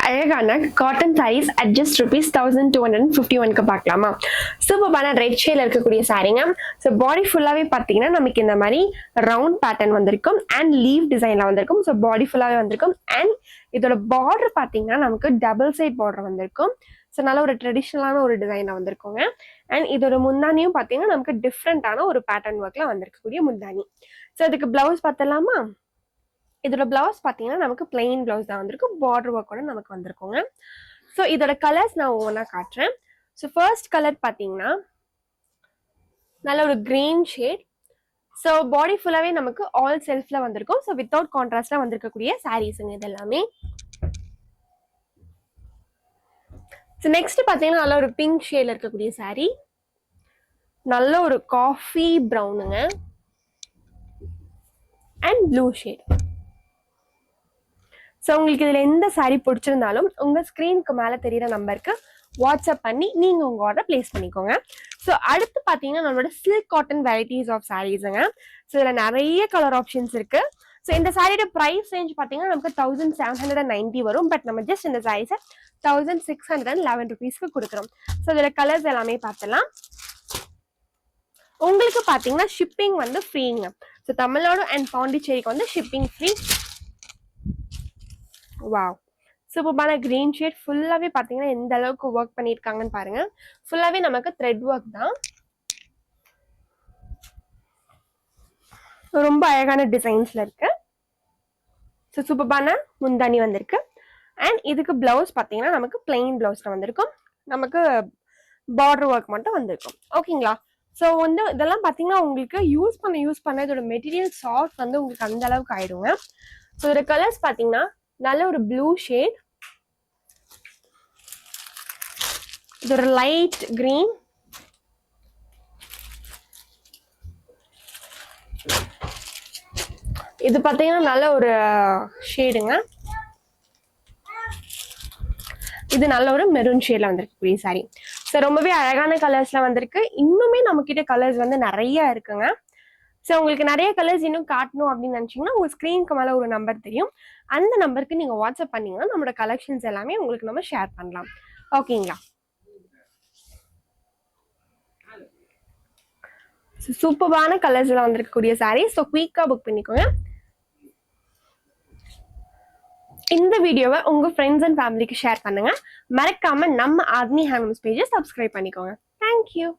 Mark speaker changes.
Speaker 1: அழகான cotton saris at just ₹1251 பார்க்கலாமா? சூப்பரான ரெட் ஷேட்ல இருக்கக்கூடிய சாரீங்க. ஸோ பாடி ஃபுல்லாவே பார்த்தீங்கன்னா நமக்கு இந்த மாதிரி ரவுண்ட் பேட்டர்ன் வந்திருக்கும் அண்ட் லீவ் டிசைன்ல வந்திருக்கும். ஸோ பாடி ஃபுல்லாவே வந்திருக்கும் அண்ட் இதோட பார்டர் பார்த்தீங்கன்னா நமக்கு டபுள் சைட் பார்டர் வந்திருக்கும். ஸோ நல்ல ஒரு ட்ரெடிஷ்னலான ஒரு டிசைனில் வந்திருக்குங்க. அண்ட் இதோட முந்தானியும் பார்த்தீங்கன்னா நமக்கு டிஃப்ரெண்டான ஒரு பேட்டர்ன் ஒர்க்கில் வந்திருக்கக்கூடிய முந்தானி. ஸோ அதுக்கு பிளவுஸ் பார்த்தலாமா? இதோட பிளவுஸ் பார்த்தீங்கன்னா நமக்கு பிளெயின் பிளவுஸ் தான் வந்திருக்கும், பார்டர் ஒர்க்கோட நமக்கு வந்திருக்குங்க. ஸோ இதோட கலர்ஸ் நான் ஒவ்வொன்றா காட்டுறேன். ஸோ ஃபர்ஸ்ட் கலர் பார்த்தீங்கன்னா நல்ல ஒரு கிரீன் ஷேட். ஸோ பாடி ஃபுல்லாகவே நமக்கு ஆல் செல்ஃப்ல வந்திருக்கும். ஸோ வித்தவுட் கான்ட்ராஸ்டாக வந்திருக்கக்கூடிய சாரீஸுங்க இது எல்லாமே. ஸோ நெக்ஸ்ட் பார்த்தீங்கன்னா நல்ல ஒரு பிங்க் ஷேட்ல இருக்கக்கூடிய சாரீ, நல்ல ஒரு காஃபி ப்ரௌனுங்க அண்ட் ப்ளூ ஷேட். ஸோ உங்களுக்கு இதில் எந்த சாரீ பிடிச்சிருந்தாலும் உங்கள் ஸ்க்ரீனுக்கு மேலே தெரியிற நம்பருக்கு வாட்ஸ்அப் பண்ணி நீங்கள் உங்கள் ஆர்டர் பிளேஸ் பண்ணிக்கோங்க. ஸோ அடுத்து பார்த்தீங்கன்னா நம்மளோட சில்க் காட்டன் வெரைட்டிஸ் ஆஃப் சாரீஸுங்க. ஸோ இதில் நிறைய கலர் ஆப்ஷன்ஸ் இருக்குது. ஸோ இந்த சாரியோட ப்ரைஸ் ரேஞ்ச் பார்த்தீங்கன்னா நமக்கு 1790 வரும். பட் நம்ம ஜஸ்ட் இந்த சாரீஸை 1611 கொடுக்குறோம். ஸோ இதில் கலர்ஸ் எல்லாமே பார்த்துலாம். உங்களுக்கு பார்த்தீங்கன்னா ஷிப்பிங் வந்து ஃப்ரீங்க. ஸோ தமிழ்நாடு அண்ட் பாண்டிச்சேரிக்கு வந்து ஷிப்பிங் ஃப்ரீ. வாவ், சூப்பரான கிரீன் ஷேட். ஃபுல்லாகவே பார்த்தீங்கன்னா எந்த அளவுக்கு ஒர்க் பண்ணியிருக்காங்கன்னு பாருங்க. ஃபுல்லாகவே நமக்கு த்ரெட் ஒர்க் தான். ரொம்ப அழகான டிசைன்ஸ்ல இருக்கு. ஸோ சூப்பரான முந்தானி வந்திருக்கு. அண்ட் இதுக்கு பிளவுஸ் பார்த்தீங்கன்னா நமக்கு பிளெயின் பிளவுஸ்ல வந்திருக்கும். நமக்கு பார்டர் ஒர்க் மட்டும் வந்திருக்கும். ஓகேங்களா? ஸோ வந்து இதெல்லாம் பார்த்தீங்கன்னா உங்களுக்கு யூஸ் பண்ண இதோட மெட்டீரியல் சாஃப்ட் வந்து உங்களுக்கு அந்த அளவுக்கு ஆயிடுங்க. ஸோ இதோட கலர்ஸ் பார்த்தீங்கன்னா நல்ல ஒரு ப்ளூ ஷேட், இது ஒரு லைட் கிரீன், இது பார்த்தீங்கன்னா நல்ல ஒரு ஷேடுங்க, இது நல்ல ஒரு மெரூன் ஷேட்ல வந்திருக்கக்கூடிய சாரி. ஸோ ரொம்பவே அழகான கலர்ஸ்ல வந்திருக்கு. இன்னுமே நம்ம கிட்ட கலர்ஸ் வந்து நிறைய இருக்குங்க. ஸோ உங்களுக்கு நிறைய கலர்ஸ் இன்னும் காட்டணும் அப்படின்னு நினச்சிங்கன்னா உங்கள் ஸ்க்ரீனுக்கு மேலே ஒரு நம்பர் தெரியும், அந்த நம்பருக்கு நீங்கள் வாட்ஸ்அப் பண்ணிங்கன்னா நம்மளோட கலெக்ஷன்ஸ் எல்லாமே உங்களுக்கு நம்ம ஷேர் பண்ணலாம். ஓகேங்களா? ஸோ சூப்பரான கலர்ஸ்லாம் வந்திருக்கக்கூடிய சாரீ. ஸோ குயிக்காக புக் பண்ணிக்கோங்க. இந்த வீடியோவை உங்கள் ஃப்ரெண்ட்ஸ் அண்ட் ஃபேமிலிக்கு ஷேர் பண்ணுங்க. மறக்காம நம்ம ஆத்மி ஹேண்ட்லூம்ஸ் பேஜை சப்ஸ்கிரைப் பண்ணிக்கோங்க. தேங்க்யூ.